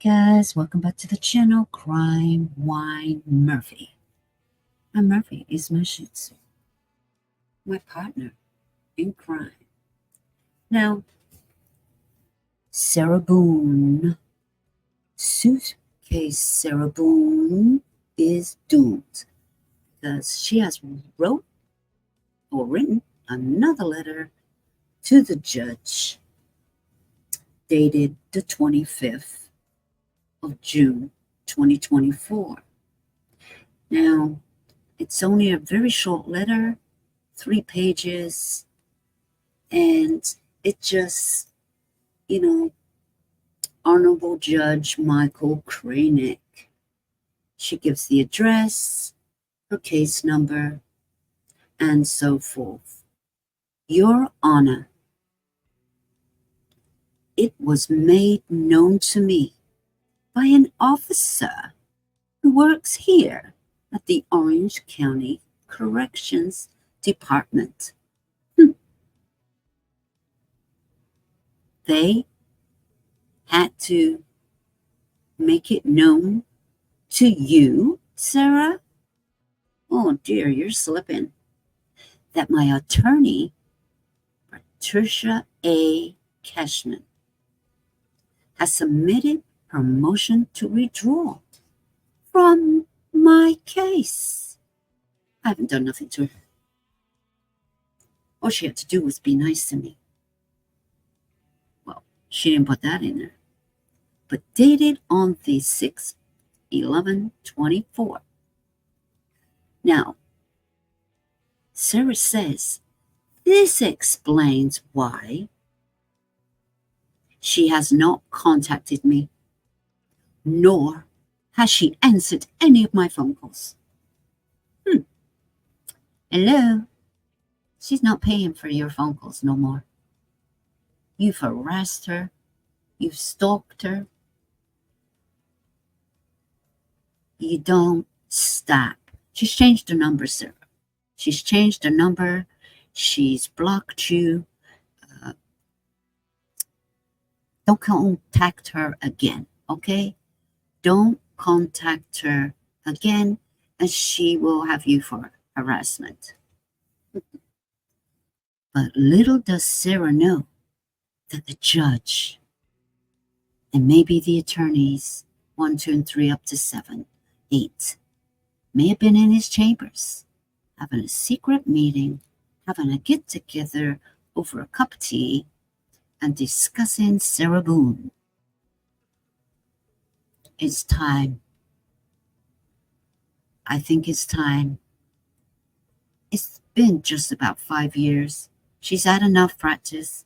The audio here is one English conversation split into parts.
guys, welcome back to the channel, Crime Wine Murphy. And Murphy is my Shih Tzu, my partner in crime. Now, Sarah Boone Suitcase Sarah Boone is doomed because she has written another letter to the judge dated the 25th of June 2024. Now, it's only a very short letter, 3 pages, and it just, Honorable Judge Michael Kranick. She gives the address, her case number, and so forth. Your Honor, it was made known to me by an officer who works here at the Orange County Corrections Department. They had to make it known to you, Sarah? Oh dear, you're slipping. That my attorney, Patricia A. Cashman, has submitted her motion to withdraw from my case. I haven't done nothing to her. All she had to do was be nice to me. Well, she didn't put that in there. But dated on the 6/11/24. Now, Sarah says this explains why she has not contacted me, nor has she answered any of my phone calls. Hello? She's not paying for your phone calls no more. You've harassed her. You've stalked her. You don't stop. She's changed her number, Sarah. She's changed her number. She's blocked you. Don't contact her again, okay? Don't contact her again, and she will have you for harassment. But little does Sarah know that the judge, and maybe the attorneys, 1, 2, and 3, up to 7, 8, may have been in his chambers, having a secret meeting, having a get-together over a cup of tea, and discussing Sarah Boone. It's time. I think it's time. It's been just about 5 years. She's had enough practice.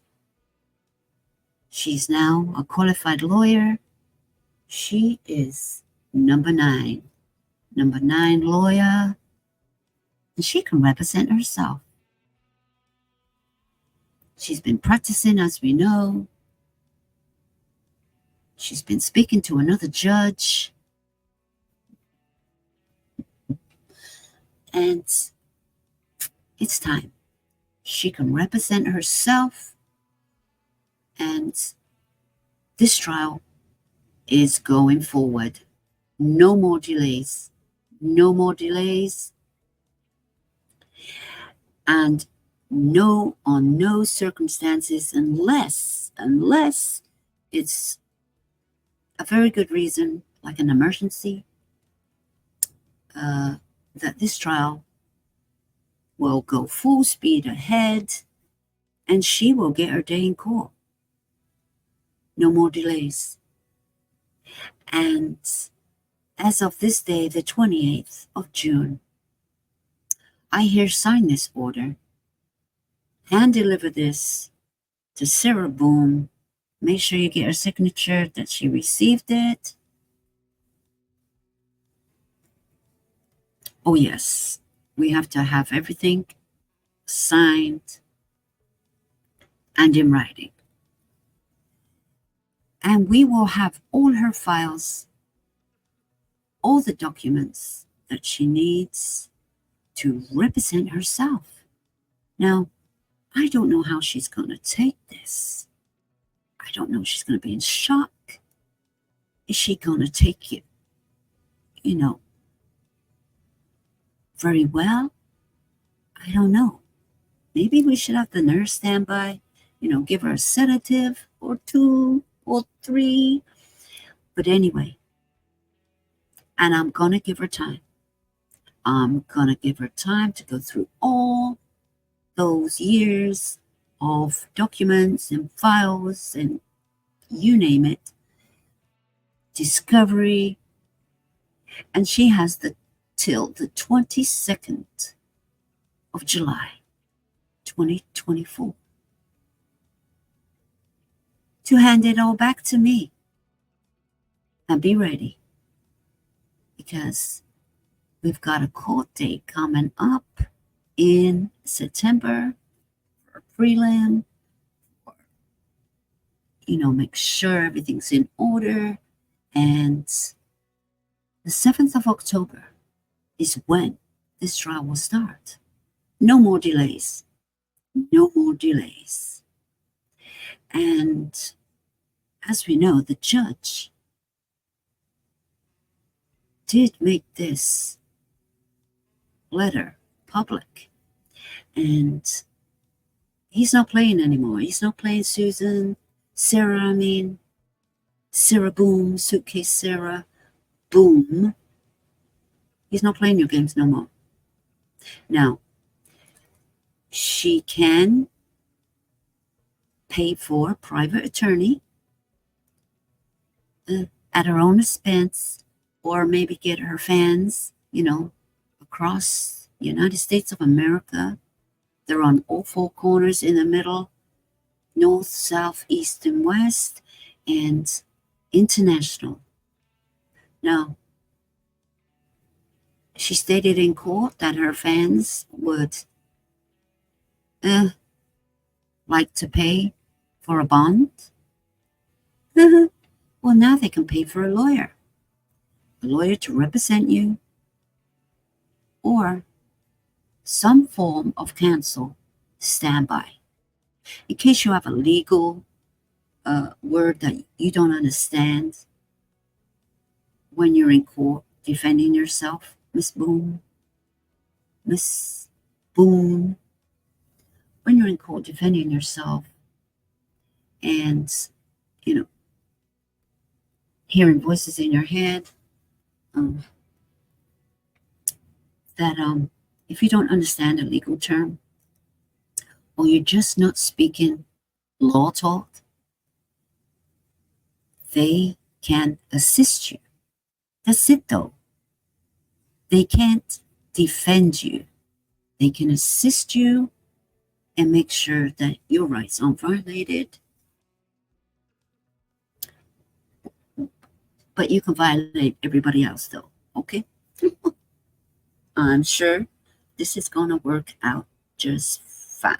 She's now a qualified lawyer. She is number 9 lawyer, and she can represent herself. She's been practicing, as we know. She's been speaking to another judge. And it's time. She can represent herself. And this trial is going forward. No more delays. No more delays. And on no circumstances, unless it's a very good reason, like an emergency, that this trial will go full speed ahead and she will get her day in court. No more delays. And as of this day, the 28th of June, I here sign this order, hand deliver this to Sarah Boone. Make sure you get her signature that she received it. Oh yes, we have to have everything signed and in writing. And we will have all her files, all the documents that she needs to represent herself. Now, I don't know how she's going to take this. I don't know. She's going to be in shock. Is she going to take it, you know, very well? I don't know. Maybe we should have the nurse stand by, give her a sedative or two or three. But anyway, and I'm going to give her time. I'm going to give her time to go through all those years of documents and files and you name it, discovery. And she has till the 22nd of July, 2024, to hand it all back to me. And be ready, because we've got a court date coming up in September for a prelim, or, make sure everything's in order. And the 7th of October is when this trial will start. No more delays. No more delays. And as we know, the judge did make this letter public. And he's not playing anymore. He's not playing Sarah Boone, Suitcase Sarah Boone. He's not playing your games no more. Now, she can pay for a private attorney at her own expense, or maybe get her fans, across the United States of America. They're on all four corners in the middle, north, south, east, and west, and international. Now, she stated in court that her fans would like to pay for a bond. Well, now they can pay for a lawyer to represent you, or some form of counsel standby, in case you have a legal word that you don't understand when you're in court defending yourself, Miss Boone. When you're in court defending yourself and, hearing voices in your head, that if you don't understand a legal term, or you're just not speaking law talk, they can assist you. That's it, though. They can't defend you. They can assist you and make sure that your rights aren't violated. But you can violate everybody else, though, okay? I'm sure this is going to work out just fine.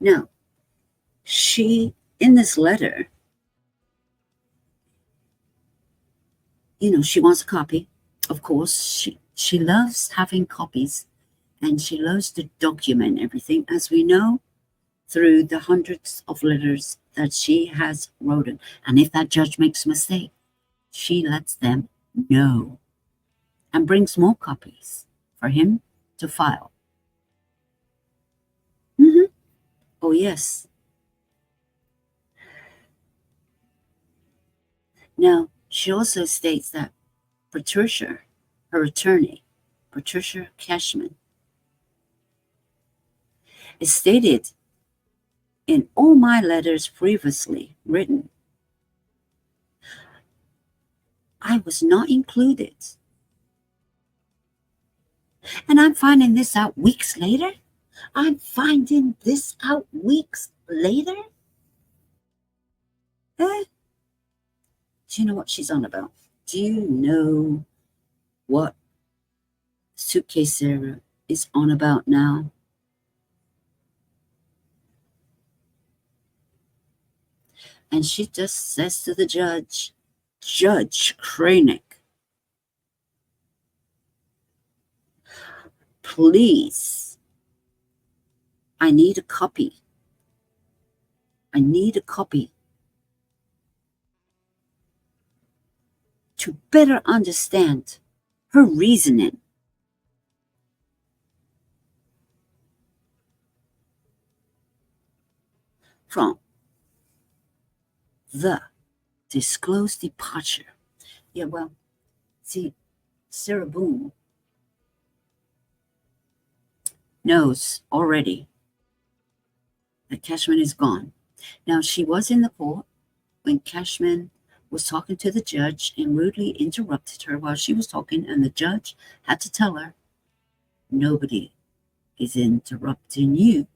Now, she, in this letter, she wants a copy. Of course, she loves having copies, and she loves to document everything, as we know, through the hundreds of letters that she has written. And if that judge makes a mistake, she lets them know and brings more copies for him to file. Oh, yes. Now, she also states that Patricia, her attorney, Patricia Cashman, is stated in all my letters previously written, I was not included. And I'm finding this out weeks later? Do you know what she's on about? Do you know what Suitcase Sarah is on about now? And she just says to the judge, Judge Kranick, please, I need a copy. to better understand her reasoning. From the disclosed departure. Yeah, well, see, Sarah Boone knows already that Cashman is gone. Now, she was in the court when Cashman was talking to the judge and rudely interrupted her while she was talking, and the judge had to tell her, "Nobody is interrupting you.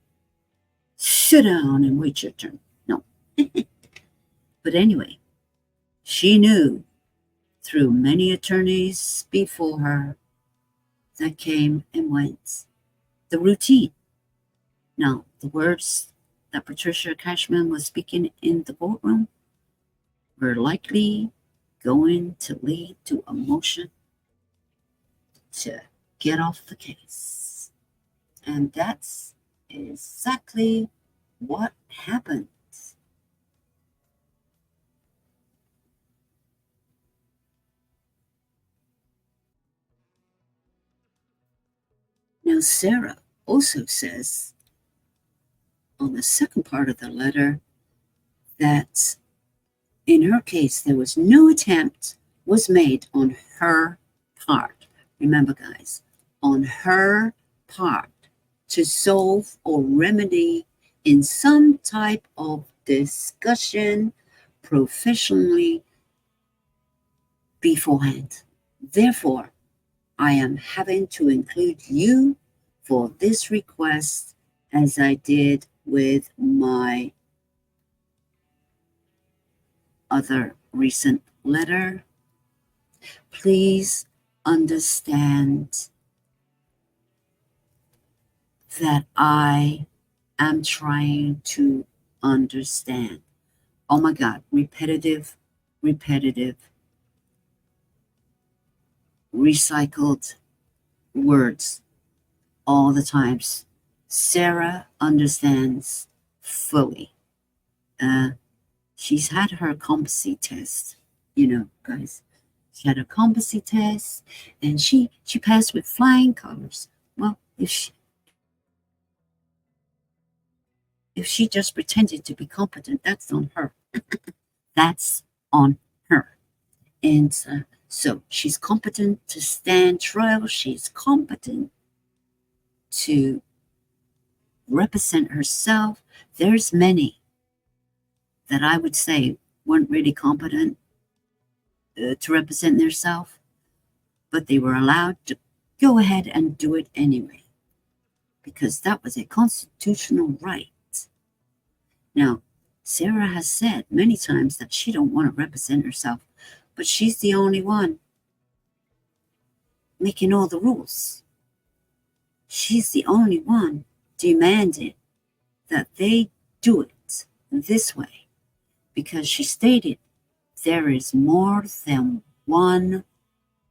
Sit down and wait your turn." No. But anyway, she knew through many attorneys before her that came and went, the routine. Now, the words that Patricia Cashman was speaking in the courtroom were likely going to lead to a motion to get off the case. And that's exactly what happened. Now, Sarah also says on the second part of the letter that in her case, there was no attempt was made on her part. Remember, guys, on her part to solve or remedy in some type of discussion professionally beforehand. Therefore, I am having to include you for this request as I did with my other recent letter. Please understand that I am trying to understand. Oh my God, repetitive, recycled words all the times. Sarah understands fully. She's had her competency test, guys. She had a competency test, and she passed with flying colors. Well, if she just pretended to be competent, that's on her. That's on her. And so she's competent to stand trial. She's competent to represent herself. There's many that I would say weren't really competent to represent themselves, but they were allowed to go ahead and do it anyway, because that was a constitutional right. Now, Sarah has said many times that she don't want to represent herself, but she's the only one making all the rules. She's the only one demanding that they do it this way, because she stated there is more than one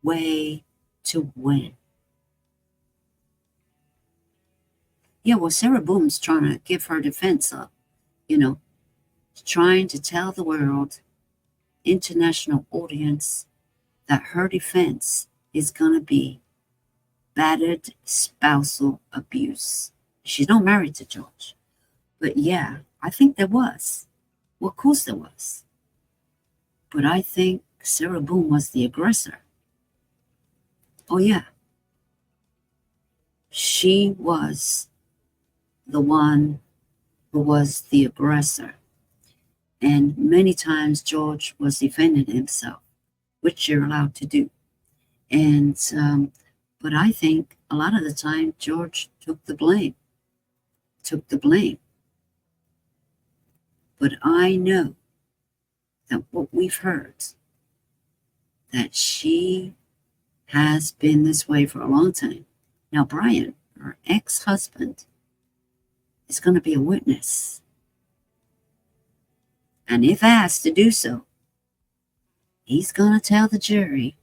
way to win. Yeah, well, Sarah Boone's trying to give her defense up, trying to tell the world, international audience, that her defense is going to be battered spousal abuse. She's not married to George. But yeah, I think there was. Well, of course there was. But I think Sarah Boone was the aggressor. Oh, yeah. She was the one who was the aggressor. And many times George was defending himself, which you're allowed to do. And, but I think a lot of the time George took the blame. But I know that what we've heard, that she has been this way for a long time. Now, Brian, her ex-husband, is going to be a witness. And if asked to do so, he's going to tell the jury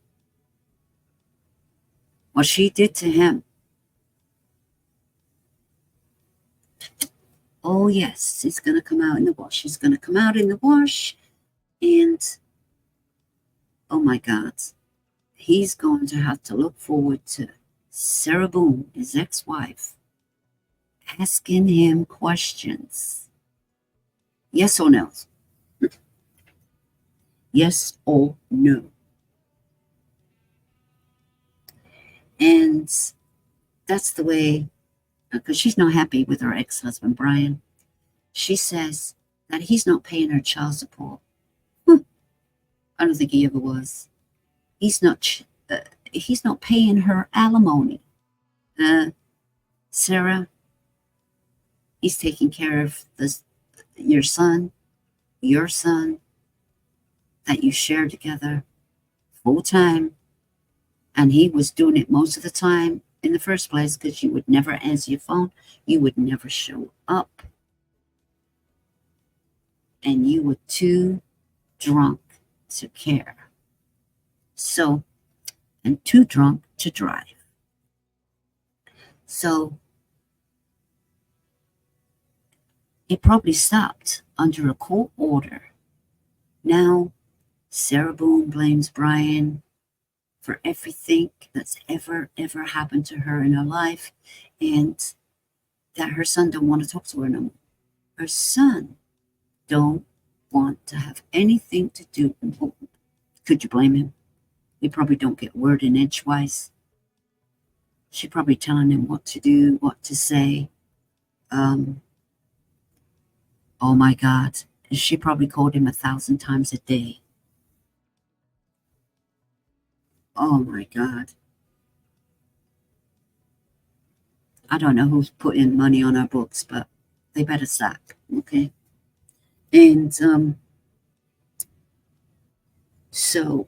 what she did to him. Oh, yes, it's going to come out in the wash. It's going to come out in the wash. And Oh my God. He's going to have to look forward to Sarah Boone, his ex-wife, asking him questions. Yes or no? Yes or no? And that's the way, because she's not happy with her ex-husband, Brian. She says that he's not paying her child support. I don't think he ever was. He's not. He's not paying her alimony. Sarah, he's taking care of your son that you share together full time, and he was doing it most of the time in the first place because you would never answer your phone, you would never show up, and you were too drunk to care. So, and too drunk to drive. So, it probably stopped under a court order. Now, Sarah Boone blames Brian for everything that's ever happened to her in her life, and that her son don't want to talk to her no more. Her son don't want to have anything to do. Could you blame him? He probably don't get word in edgewise. She probably telling him what to do, what to say. Oh my God. She probably called him 1,000 times a day. Oh my God. I don't know who's putting money on our books, but they better stop, okay? And so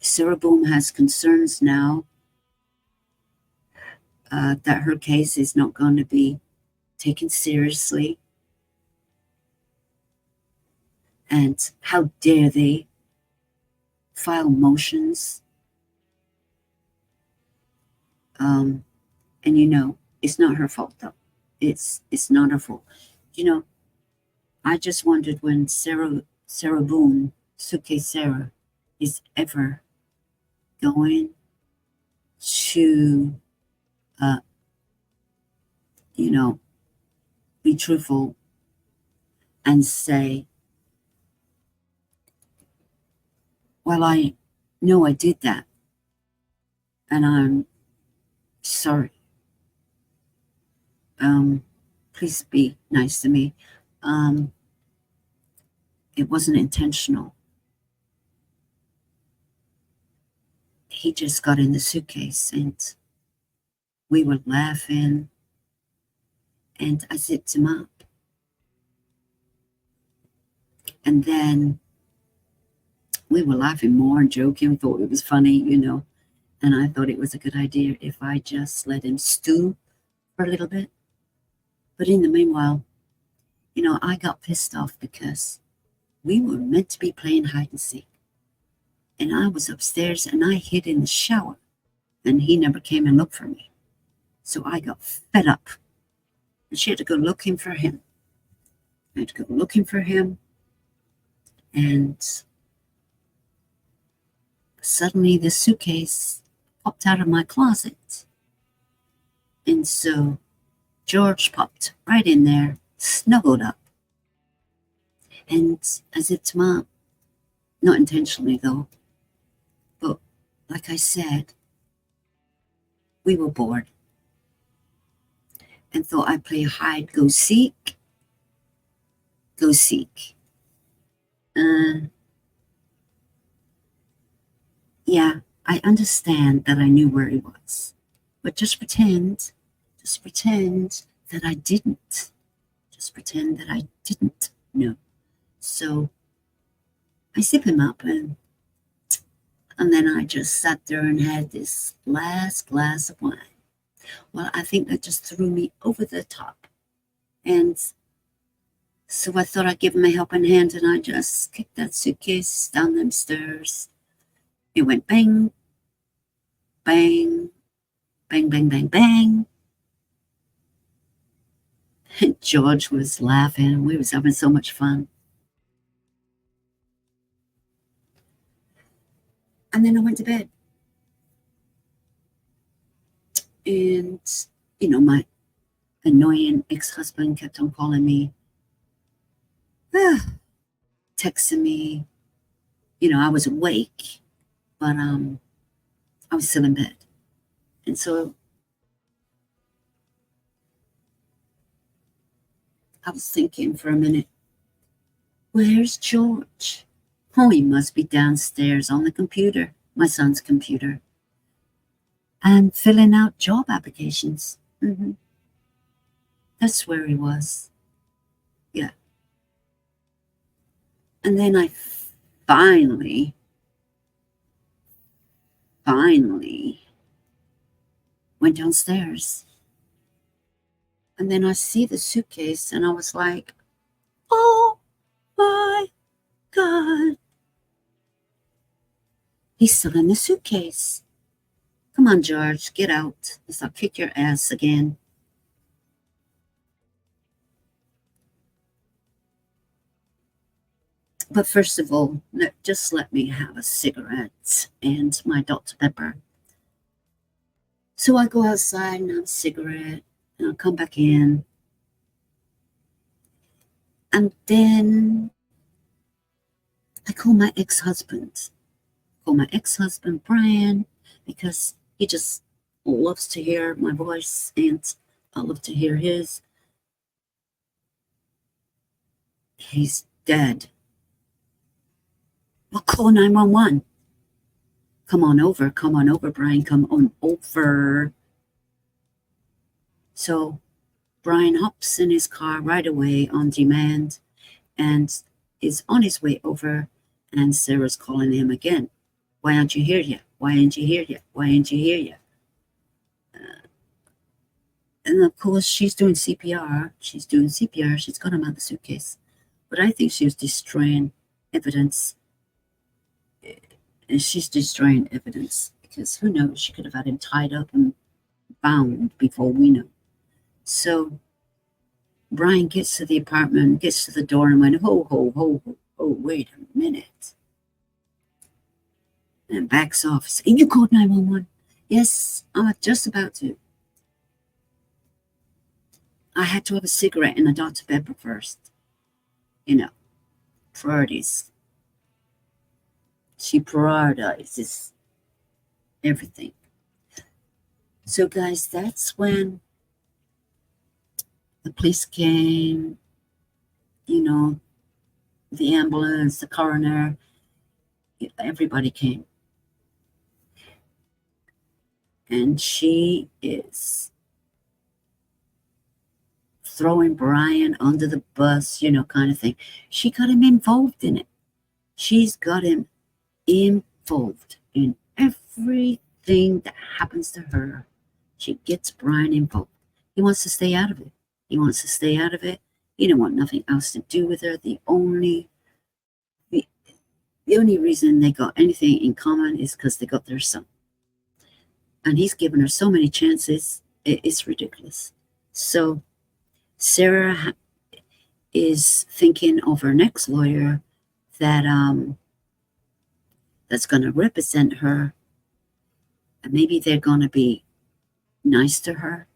Sarah Boone has concerns now that her case is not going to be taken seriously. And how dare they file motions? And it's not her fault though. It's not her fault. I just wondered when Sarah Boone, Suitcase Sarah, is ever going to, be truthful and say, well, I know I did that, and I'm sorry. Please be nice to me. It wasn't intentional. He just got in the suitcase, and we were laughing, and I zipped him up. And then we were laughing more and joking, thought it was funny, and I thought it was a good idea if I just let him stew for a little bit. But in the meanwhile, I got pissed off because we were meant to be playing hide and seek. And I was upstairs and I hid in the shower, and he never came and looked for me. So I got fed up, and she had to go looking for him. I had to go looking for him, and suddenly the suitcase popped out of my closet. And so George popped right in there, snuggled up. And I zipped him up. Not intentionally, though. But like I said, we were bored. And thought I'd play hide, go seek. Go seek. Yeah, I understand that I knew where he was. But just pretend that I didn't. Just pretend that I didn't know. So I zip him up, and then I just sat there and had this last glass of wine. Well, I think that just threw me over the top. And so I thought I'd give him a helping hand, and I just kicked that suitcase down them stairs. It went bang, bang, bang, bang, bang, bang. And George was laughing. We was having so much fun. And then I went to bed. And, my annoying ex-husband kept on calling me, texting me. I was awake, but I was still in bed. And so I was thinking for a minute, where's George? Oh, he must be downstairs on the computer, my son's computer, and filling out job applications. That's where he was. Yeah. And then I finally went downstairs. And then I see the suitcase and I was like, oh my God. He's still in the suitcase. Come on, George, get out, else I'll kick your ass again. But first of all, just let me have a cigarette and my Dr. Pepper. So I go outside and have a cigarette, and I'll come back in. And then I call my ex-husband. Brian, because he just loves to hear my voice, and I love to hear his. He's dead. Well, call 911. Come on over, Brian, come on over. So Brian hops in his car right away on demand and is on his way over, and Sarah's calling him again. Why aren't you here yet? Why ain't you here yet? Why ain't you here yet? And of course, she's doing CPR. She's got him out of the suitcase. But I think she was destroying evidence. And she's destroying evidence because who knows? She could have had him tied up and bound before we know. So Brian gets to the apartment, gets to the door, and went, ho, ho, ho, ho, oh, wait a minute. And backs off. Saying, you called 911? Yes, I'm just about to. I had to have a cigarette and a Dr. Pepper first. Priorities. She prioritizes everything. So, guys, that's when the police came, the ambulance, the coroner, everybody came. And she is throwing Brian under the bus, kind of thing. She got him involved in it. She's got him involved in everything that happens to her. She gets Brian involved. He wants to stay out of it. He don't want nothing else to do with her. The only reason they got anything in common is because they got their son. And he's given her so many chances, it's ridiculous. So Sarah is thinking of her next lawyer that that's going to represent her, and maybe they're going to be nice to her,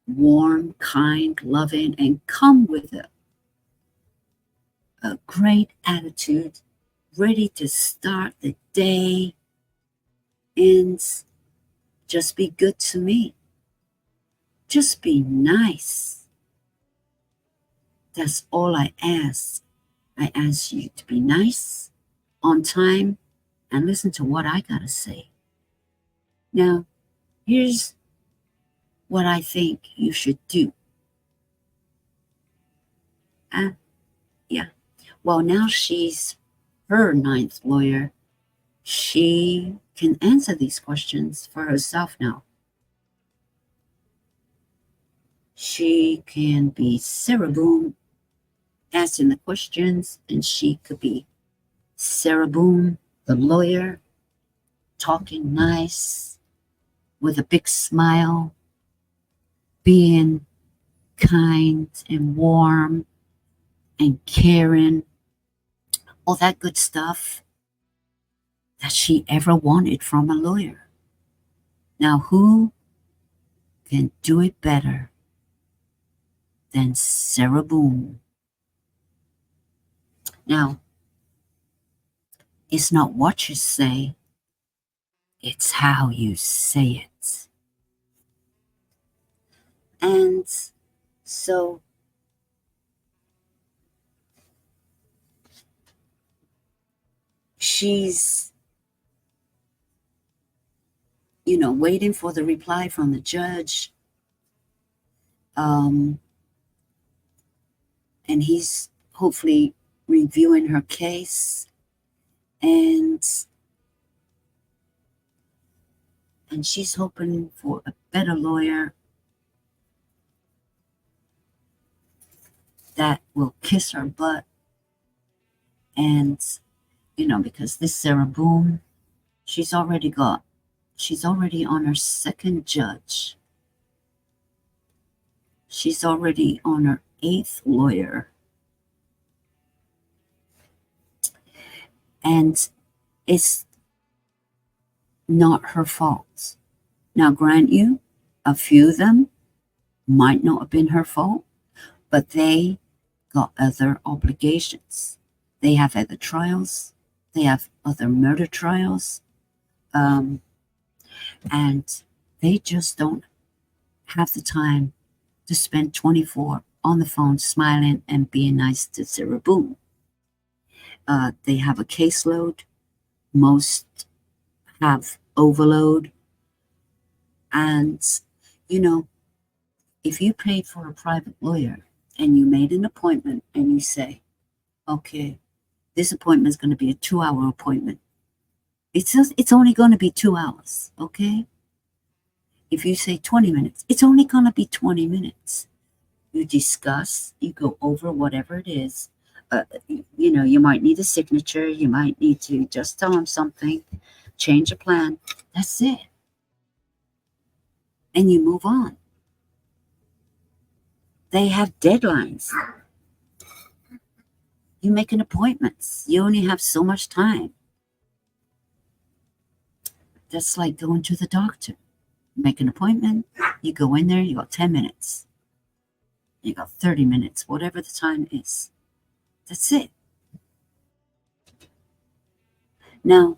warm, kind, loving, and come with a great attitude, ready to start the day, and just be good to me. Just be nice. That's all I ask. I ask you to be nice, on time, and listen to what I gotta say. Now, here's what I think you should do. Well, now she's her ninth lawyer. She can answer these questions for herself now. She can be Sarah Boone asking the questions, and she could be Sarah Boone, the lawyer, talking nice, with a big smile, being kind and warm and caring, all that good stuff that she ever wanted from a lawyer. Now, who can do it better than Sarah Boone? Now, it's not what you say, it's how you say it. And so she's, waiting for the reply from the judge. And he's hopefully reviewing her case. And she's hoping for a better lawyer that will kiss her butt. And, because this Sarah Boone, she's already on her second judge. She's already on her 8th lawyer. And it's not her fault. Now, grant you, a few of them might not have been her fault, but they got other obligations. They have other trials. They have other murder trials. And they just don't have the time to spend 24 on the phone smiling and being nice to Sarah Boone. They have a caseload. Most have overload. And, if you paid for a private lawyer and you made an appointment and you say, okay, this appointment is going to be a 2-hour appointment. It's only going to be 2 hours, okay? If you say 20 minutes, it's only going to be 20 minutes. You discuss, you go over whatever it is. You might need a signature. You might need to just tell them something, change a plan. That's it. And you move on. They have deadlines. You make an appointment. You only have so much time. That's like going to the doctor. Make an appointment. You go in there. You got 10 minutes. You got 30 minutes. Whatever the time is. That's it. Now,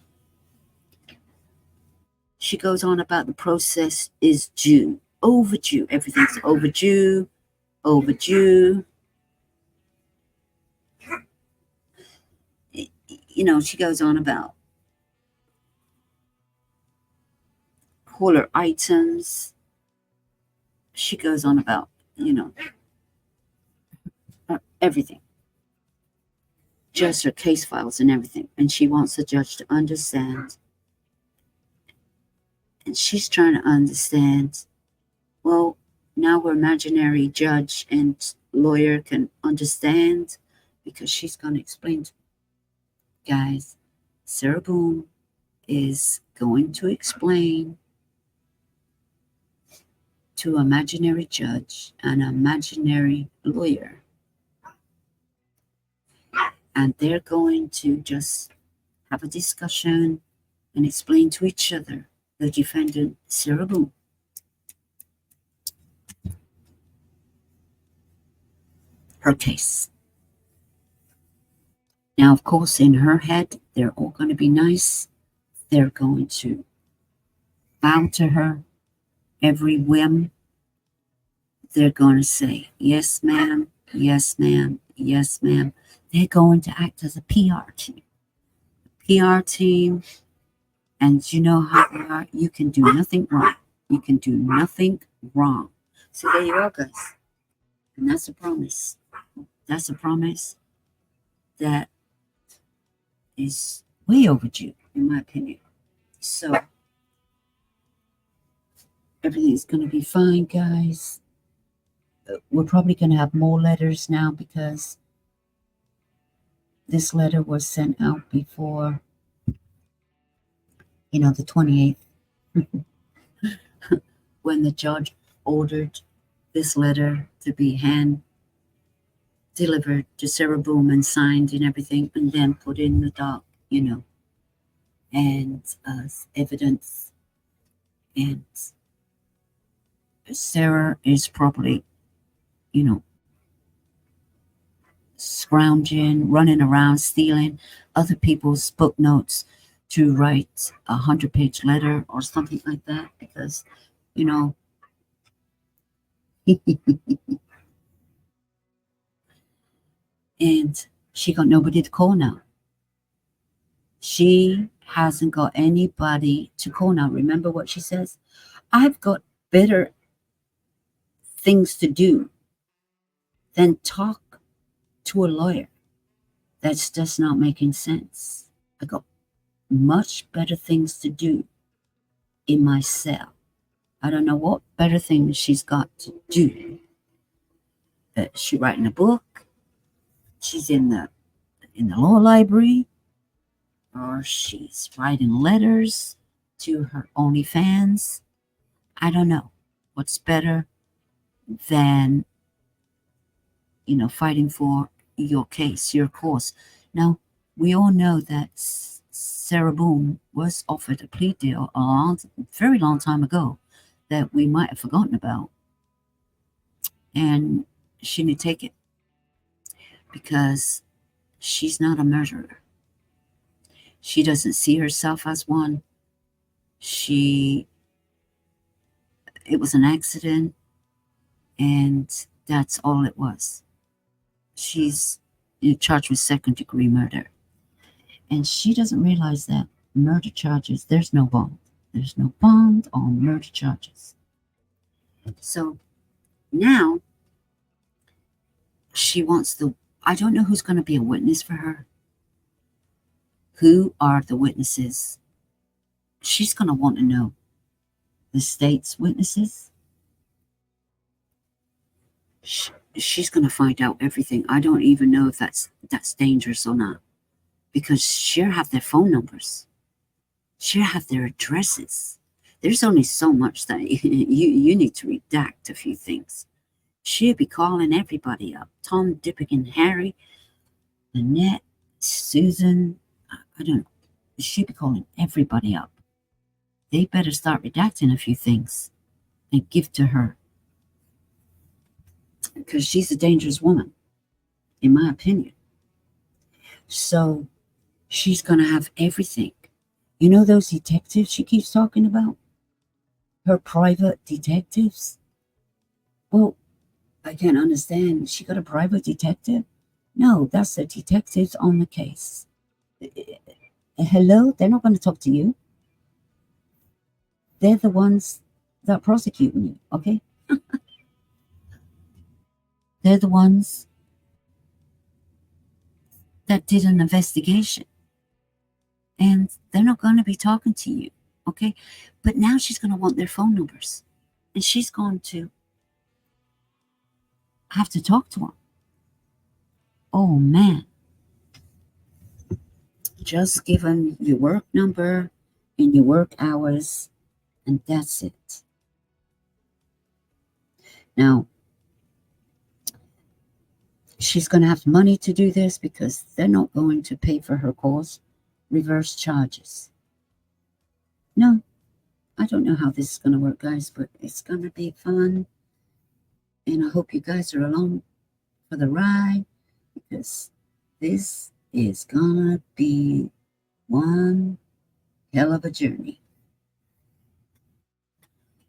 she goes on about the process is due. Overdue. Everything's overdue. She goes on about caller items. She goes on about, everything. Just her case files and everything. And she wants the judge to understand. And she's trying to understand, well, now her imaginary judge and lawyer can understand, because she's going to explain to guys, Sarah Boone is going to explain to an imaginary judge and an imaginary lawyer. And they're going to just have a discussion and explain to each other, the defendant, Sarah Boone, her case. Now, of course, in her head, they're all going to be nice. They're going to bow to her every whim. They're going to say, yes, ma'am, yes, ma'am, yes, ma'am. They're going to act as a PR team. PR team, and you know how they are. You can do nothing wrong. You can do nothing wrong. So there you are, guys. And that's a promise. That's a promise that is way overdue, in my opinion. So everything's going to be fine, guys. We're probably going to have more letters now, because this letter was sent out before, the 28th, when the judge ordered this letter to be hand delivered to Sarah Boone and signed and everything, and then put in the dock, and evidence. And Sarah is probably, you know, scrounging, running around, stealing other people's book notes to write 100-page letter or something like that, because, you know, and she got nobody to call now. She hasn't got anybody to call now. Remember what she says? I've got better things to do than talk to a lawyer. That's just not making sense. I got much better things to do in my cell. I don't know what better things she's got to do. She's writing a book. She's in the law library, or she's writing letters to her OnlyFans. I don't know what's better than, fighting for your case, your cause. Now, we all know that Sarah Boone was offered a plea deal very long time ago that we might have forgotten about, and she didn't take it because she's not a murderer. She doesn't see herself as one. It was an accident, and that's all it was. She's charged with second-degree murder, and she doesn't realize that murder charges, there's no bond. There's no bond on murder charges. So now she wants I don't know who's going to be a witness for her. Who are the witnesses? She's going to want to know the state's witnesses. She's going to find out everything. I don't even know if that's dangerous or not, because she'll have their phone numbers. She'll have their addresses. There's only so much that you need to redact a few things. She'll be calling everybody up. Tom, Dick, and Harry, Annette, Susan, I don't know. She'll be calling everybody up. They better start redacting a few things and give to her, because she's a dangerous woman, in my opinion. So she's going to have everything. You know those detectives she keeps talking about? Her private detectives? Well, I can't understand. She got a private detective? No, that's the detectives on the case. Hello? They're not going to talk to you. They're the ones that prosecute me, okay? They're the ones that did an investigation. And they're not going to be talking to you, okay? But now she's going to want their phone numbers. And she's going to have to talk to them. Oh, man. Just give them your work number and your work hours, and that's it. Now, she's going to have money to do this because they're not going to pay for her cause. Reverse charges. No, I don't know how this is going to work, guys, but it's going to be fun. And I hope you guys are along for the ride, because this is going to be one hell of a journey.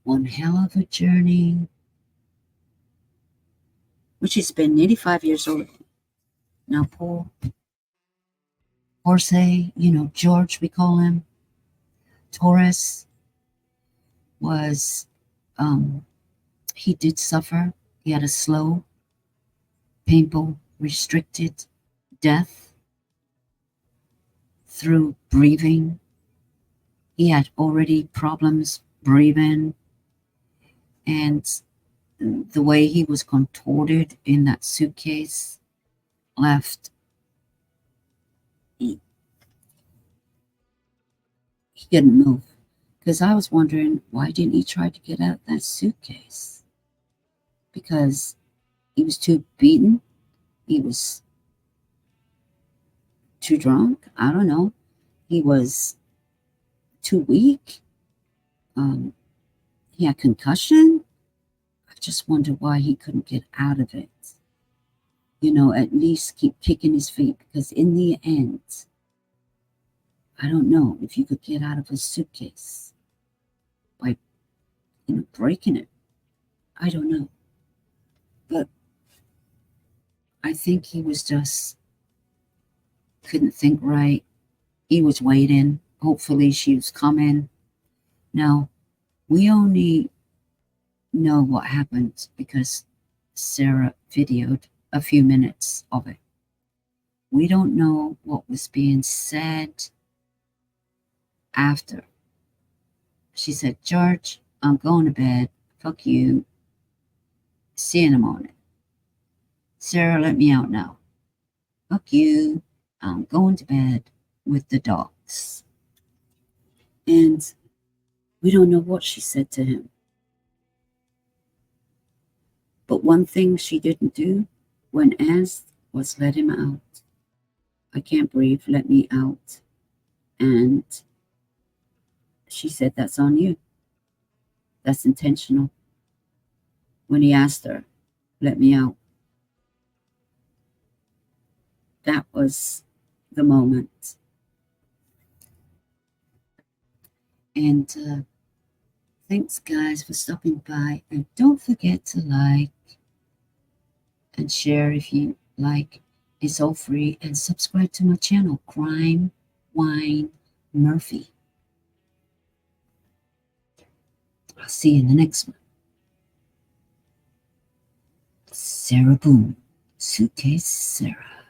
One hell of a journey. Which has been nearly 5 years old. Now, poor Jorge, George, we call him, Torres, was, he did suffer. He had a slow, painful, restricted death through breathing. He had already problems breathing, and the way he was contorted in that suitcase left, he couldn't move. Because I was wondering, why didn't he try to get out that suitcase? Because he was too beaten? He was too drunk? I don't know. He was too weak. He had concussion. I just wonder why he couldn't get out of it. You know, at least keep kicking his feet, because in the end, I don't know if you could get out of a suitcase by, breaking it. I don't know. But I think he was just couldn't think right. He was waiting. Hopefully she was coming. Now, we only know what happened because Sarah videoed a few minutes of it. We don't know what was being said after. She said, George, I'm going to bed. Fuck you. See you in the morning. Sarah, let me out now. Fuck you. I'm going to bed with the dogs. And we don't know what she said to him. But one thing she didn't do when asked was let him out. I can't breathe, let me out. And she said, that's on you. That's intentional. When he asked her, let me out. That was the moment. And thanks, guys, for stopping by. And don't forget to like and share if you like. It's all free. And subscribe to my channel, Crime Wine Murphy. I'll see you in the next one. Sarah Boone, Suitcase Sarah.